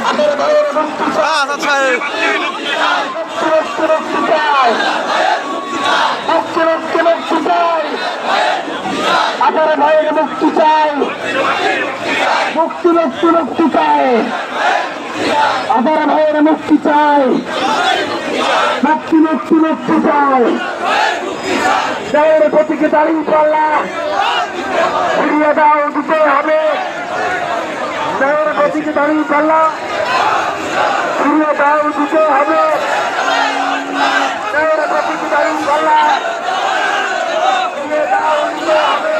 আমার ভাইয়ের মুক্তি চাই, মুক্তি চাই, মুক্তি চাই, আমার ভাইয়ের মুক্তি চাই, মুক্তি চাই, আমার ভাইয়ের মুক্তি চাই, মুক্তি চাই। দেওয়ার প্রতীকে দাঁড়িয়ে পাল্লা ফিরিয়ে দাও, দিতে হবে। দেওয়ার প্রতীকে দাঁড়িয়ে পাল্লা ফিরিয়ে দাও, দিতে হবে। দেওয়ার প্রতীকে দাঁড়িয়ে পাল্লা ফিরিয়ে দাও, দিতে হবে।